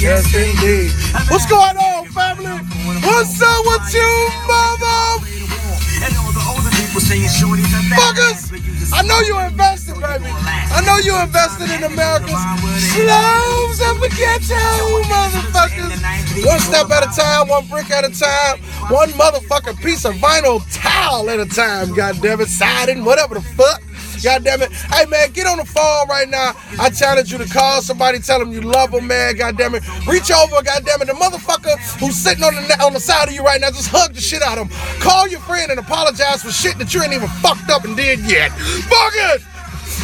Yes, indeed. What's going on, family? What's up with you, motherfuckers? I know you invested, baby. I know you invested in America's slums of the ghetto, motherfuckers. One step at a time, one brick at a time, one motherfucking piece of vinyl towel at a time, goddammit, siding, whatever the fuck. God damn it. Hey, man, get on the phone right now. I challenge you to call somebody, tell them you love them, man. God damn it. Reach over, god damn it. The motherfucker who's sitting on the side of you right now, just hug the shit out of him. Call your friend and apologize for shit that you ain't even fucked up and did yet. Fuck it.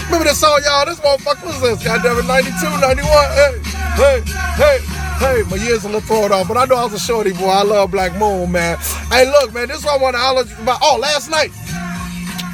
Remember this song, y'all? This motherfucker was this. God damn it. 92, 91. Hey, my years a little thrown off, but I know I was a shorty boy. I love Black Moon, man. Hey, look, man, this is what I want to holler about. Oh, last night,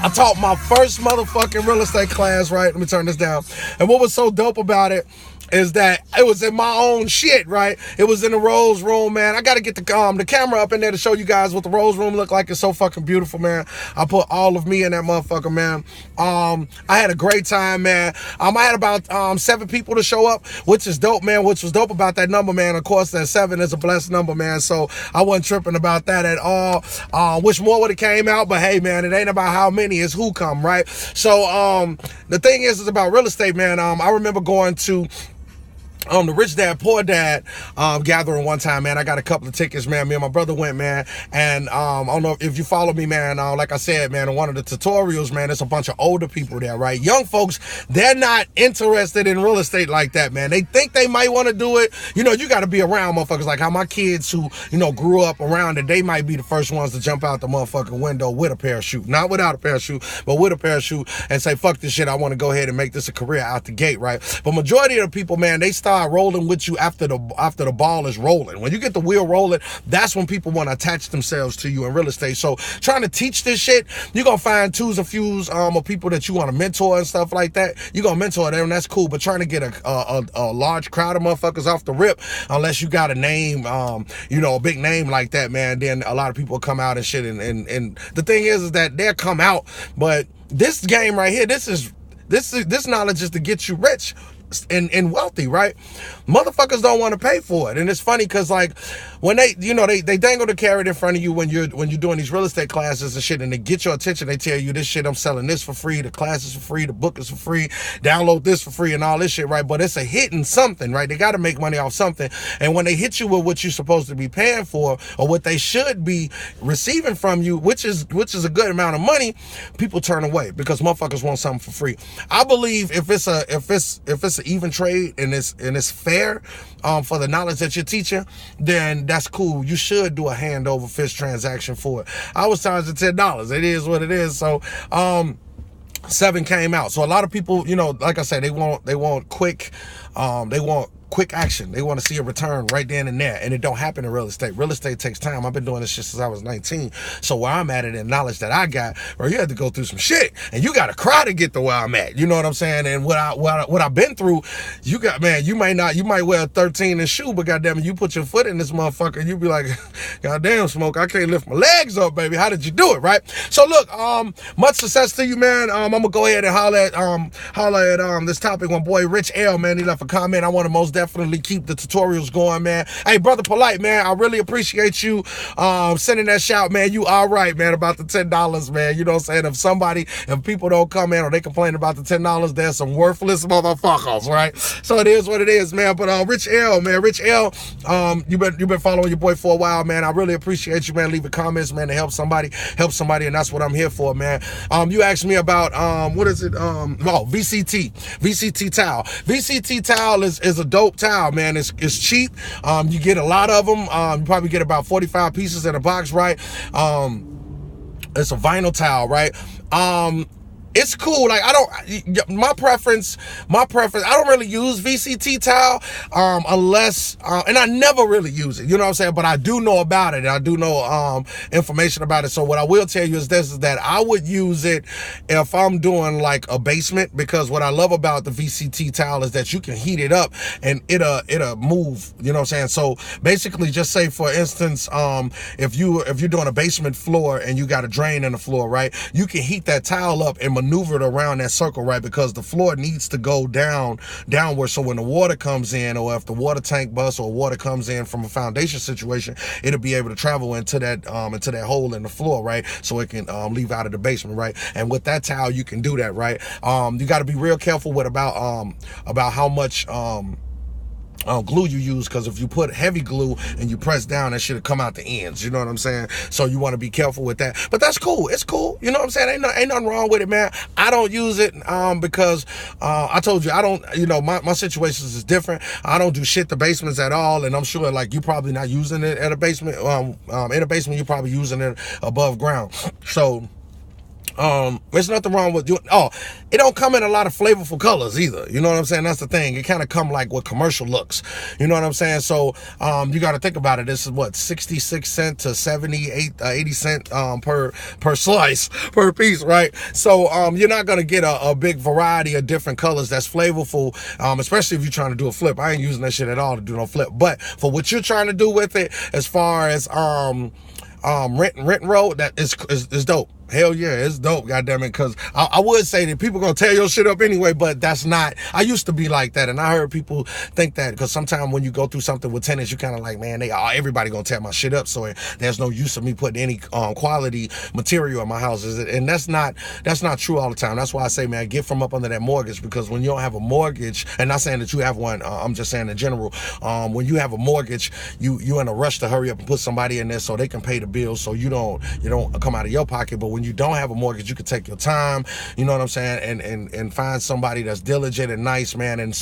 I taught my first motherfucking real estate class, right? Let me turn this down. And what was so dope about it is that it was in my own shit, right? It was in the Rose Room, man. I got to get the camera up in there to show you guys what the Rose Room looked like. It's so fucking beautiful, man. I put all of me in that motherfucker, man. I had a great time, man. I had about 7 people to show up, which is dope, man. Which was dope about that number, man. Of course, that 7 is a blessed number, man. So I wasn't tripping about that at all. Wish more would have came out, but hey, man, it ain't about how many, it's who come, right? So the thing is about real estate, man. I remember going to the Rich Dad Poor Dad gathering one time, man. I got a couple of tickets, man. Me and my brother went, man. And I don't know if you follow me, man. Like I said, man, in one of the tutorials, man, there's a bunch of older people there, right? Young folks, they're not interested in real estate like that, man. They think they might want to do it. You know, you got to be around motherfuckers like how my kids who, you know, grew up around it, they might be the first ones to jump out the motherfucking window with a parachute. Not without a parachute, but with a parachute and say, fuck this shit. I want to go ahead and make this a career out the gate, right? But majority of the people, man, they start rolling with you after the ball is rolling. When you get the wheel rolling, that's when people want to attach themselves to you in real estate. So trying to teach this shit, you're gonna find twos and fews of people that you want to mentor and stuff like that. You're gonna mentor them, that's cool. But trying to get a large crowd of motherfuckers off the rip, unless you got a name, you know, a big name like that, man, then a lot of people come out and shit. And the thing is that they'll come out, but this game right here, this knowledge is to get you rich and wealthy, right? Motherfuckers don't want to pay for it. And it's funny because, like, when they, you know, they dangle the carrot in front of you when you're doing these real estate classes and shit, and they get your attention. They tell you this shit, I'm selling this for free, the class is for free, the book is for free, download this for free and all this shit, right? But it's a hitting something, right? They got to make money off something. And when they hit you with what you're supposed to be paying for or what they should be receiving from you, which is a good amount of money, people turn away because motherfuckers want something for free. I believe if it's an even trade and it's fair for the knowledge that you're teaching, then that's cool. You should do a hand over fist transaction for it. I was charging $10. It is what it is. So 7 came out. So a lot of people, you know, like I said, they want quick action. They want to see a return right then and there. And it don't happen in real estate. Real estate takes time. I've been doing this shit since I was 19. So where I'm at it and knowledge that I got, bro, you had to go through some shit. And you got to cry to get to where I'm at. You know what I'm saying? And what I've been through, you got, man, you might wear a 13 inch shoe, but goddamn it, you put your foot in this motherfucker, you be like, goddamn, Smoke, I can't lift my legs up, baby. How did you do it, right? So look, much success to you, man. I'm gonna go ahead and holler at this topic. My boy Rich L, man, he left a comment. I want to most definitely keep the tutorials going, man. Hey, brother Polite, man, I really appreciate you sending that shout, man. You all right, man, about the $10, man. You know what I'm saying? If people don't come in or they complain about the $10, there's some worthless motherfuckers, right? So it is what it is, man. But Rich L, man, Rich L, you've been following your boy for a while, man. I really appreciate you, man. Leaving comments, man, to help somebody, and that's what I'm here for, man. You asked me about what is it? VCT towel. VCT towel is a dope towel, man. It's cheap. You get a lot of them. You probably get about 45 pieces in a box, right? It's a vinyl towel, right? It's cool. Like, my preference, I don't really use VCT towel unless, and I never really use it, you know what I'm saying? But I do know about it. I do know information about it. So what I will tell you is this, is that I would use it if I'm doing like a basement, because what I love about the VCT towel is that you can heat it up and it'll move, you know what I'm saying? So basically, just say, for instance, if you're doing a basement floor and you got a drain in the floor, right? You can heat that towel up and maneuvered around that circle, right? Because the floor needs to go downward, so when the water comes in, or if the water tank busts or water comes in from a foundation situation, it'll be able to travel into that hole in the floor, right? So it can leave out of the basement, right? And with that towel, you can do that, right? You got to be real careful with about how much glue you use, because if you put heavy glue and you press down, that should come out the ends, you know what I'm saying? So you want to be careful with that, but that's cool. It's cool, you know what I'm saying? Ain't nothing wrong with it, man. I don't use it because I told you, I don't, you know, my situations is different. I don't do shit to basements at all, and I'm sure like you probably not using it at a basement. In a basement, you're probably using it above ground. So there's nothing wrong with doing. Oh, it don't come in a lot of flavorful colors either. You know what I'm saying? That's the thing. It kind of come like with commercial looks. You know what I'm saying? So you got to think about it. This is what, 66 cents to 80 cent per slice, per piece, right? So you're not gonna get a big variety of different colors that's flavorful, especially if you're trying to do a flip. I ain't using that shit at all to do no flip. But for what you're trying to do with it, as far as rent and roll, that is dope. Hell yeah, it's dope, goddammit, because I would say that people gonna tear your shit up anyway, but that's not, I used to be like that, and I heard people think that, because sometimes when you go through something with tenants, you kind of like, man, everybody gonna tear my shit up, so there's no use of me putting any quality material in my houses, and that's not true all the time. That's why I say, man, get from up under that mortgage, because when you don't have a mortgage, and not saying that you have one, I'm just saying in general, when you have a mortgage, you in a rush to hurry up and put somebody in there so they can pay the bills, so you don't come out of your pocket. But when you don't have a mortgage, you can take your time, you know what I'm saying, and find somebody that's diligent and nice, man, and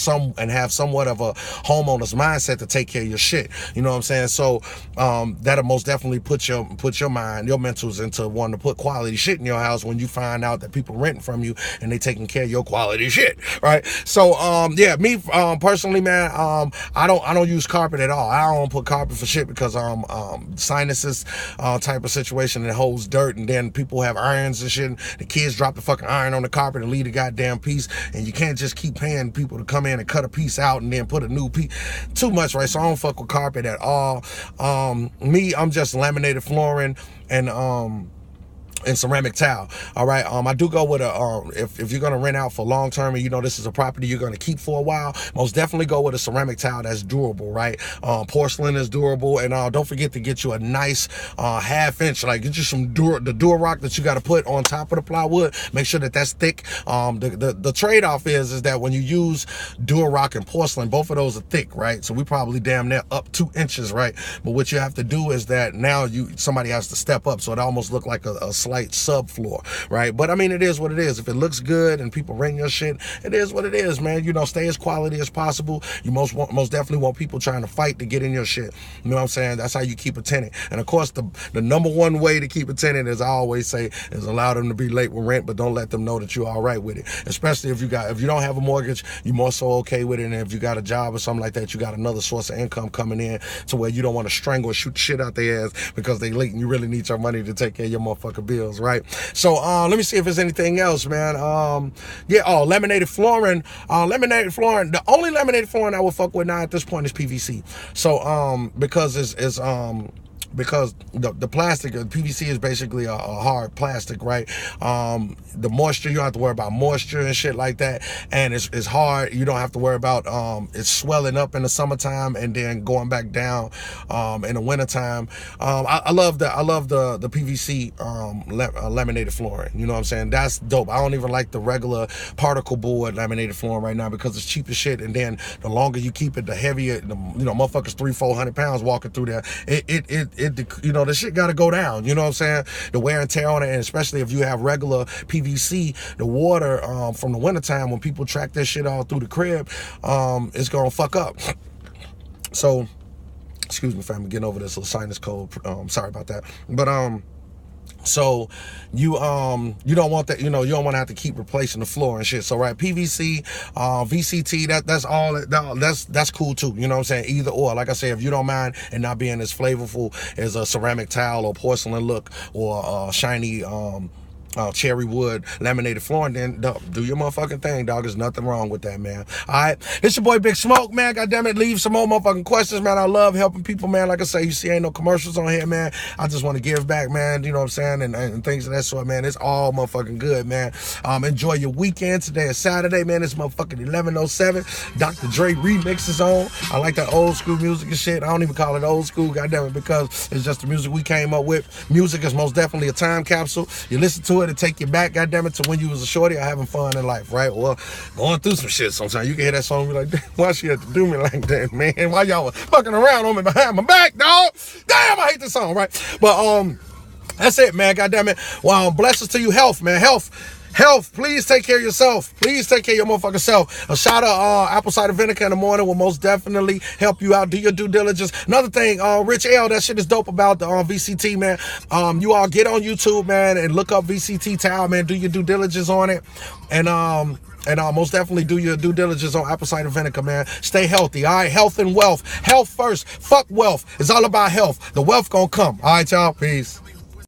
have somewhat of a homeowner's mindset to take care of your shit, you know what I'm saying? So that'll most definitely put your mind, your mentals into wanting to put quality shit in your house when you find out that people renting from you and they taking care of your quality shit, right? So yeah, me personally, man, I don't use carpet at all. I don't put carpet for shit, because sinuses type of situation that holds dirt, and then people have irons and shit, and the kids drop the fucking iron on the carpet and leave the goddamn piece, and you can't just keep paying people to come in and cut a piece out and then put a new piece. Too much, right? So I don't fuck with carpet at all. I'm just laminated flooring and ceramic tile. All right. I do go with if you're gonna rent out for long term, and you know this is a property you're gonna keep for a while, most definitely go with a ceramic tile that's durable, right? Porcelain is durable, and don't forget to get you a nice half inch, like get you some the Durarock that you got to put on top of the plywood. Make sure that that's thick. The trade-off is that when you use Durarock and porcelain, both of those are thick, right? So we probably damn near up 2 inches, right? But what you have to do is that now somebody has to step up, so it almost look like a slight subfloor, right? But I mean, it is what it is. If it looks good and people rent your shit, it is what it is, man. You know, stay as quality as possible. You most definitely want people trying to fight to get in your shit. You know what I'm saying? That's how you keep a tenant. And of course, the number one way to keep a tenant, as I always say, is allow them to be late with rent, but don't let them know that you're all right with it. Especially if you don't have a mortgage, you're more so okay with it. And if you got a job or something like that, you got another source of income coming in to where you don't want to strangle or shoot shit out their ass because they late and you really need your money to take care of your motherfucking bills, right? So let me see if there's anything else, man. Laminated flooring. The only laminated flooring I would fuck with now at this point is PVC. So because because the plastic, PVC is basically a hard plastic, right? The moisture, you don't have to worry about moisture and shit like that, and it's hard. You don't have to worry about it's swelling up in the summertime and then going back down in the wintertime. I love the PVC laminated flooring. You know what I'm saying? That's dope. I don't even like the regular particle board laminated flooring right now because it's cheap as shit, and then the longer you keep it, the heavier. Motherfuckers 300-400 pounds walking through there. The shit got to go down. You know what I'm saying? The wear and tear on it, and especially if you have regular PVC, the water from the wintertime when people track this shit all through the crib, it's gonna fuck up. So, excuse me, fam, getting over this little sinus cold. Sorry about that, but so you don't want that, you don't want to have to keep replacing the floor and shit. So right, PVC, VCT, that's all. That's cool too. You know what I'm saying? Either or. Like I said, if you don't mind and not being as flavorful as a ceramic tile or porcelain look or shiny cherry wood laminated flooring, then do your motherfucking thing, dog. There's nothing wrong with that, man. All right, it's your boy Big Smoke, man. Goddamn it, leave some more motherfucking questions, man. I love helping people, man. Like I say, you see, ain't no commercials on here, man. I just want to give back, man. You know what I'm saying, and things of that sort, man. It's all motherfucking good, man. Enjoy your weekend. Today is Saturday, man. It's motherfucking 11:07. Dr. Dre remix is on. I like that old school music and shit. I don't even call it old school, goddamn it, because it's just the music we came up with. Music is most definitely a time capsule. You listen to it and take you back, goddamn it, to when you was a shorty or having fun in life, right? Well, going through some shit sometimes. You can hear that song and be like, damn, why she had to do me like that, man? Why y'all was fucking around on me behind my back, dog? Damn, I hate this song, right? But that's it, man. Goddamn it. Well, blessings to you, health, man. Health, please take care of yourself. Please take care of your motherfucking self. A shot of apple cider vinegar in the morning will most definitely help you out. Do your due diligence. Another thing, Rich L, that shit is dope about the VCT, man. You all get on YouTube, man, and look up VCT towel, man. Do your due diligence on it. And most definitely do your due diligence on apple cider vinegar, man. Stay healthy, all right? Health and wealth. Health first. Fuck wealth. It's all about health. The wealth gonna come. All right, y'all? Peace.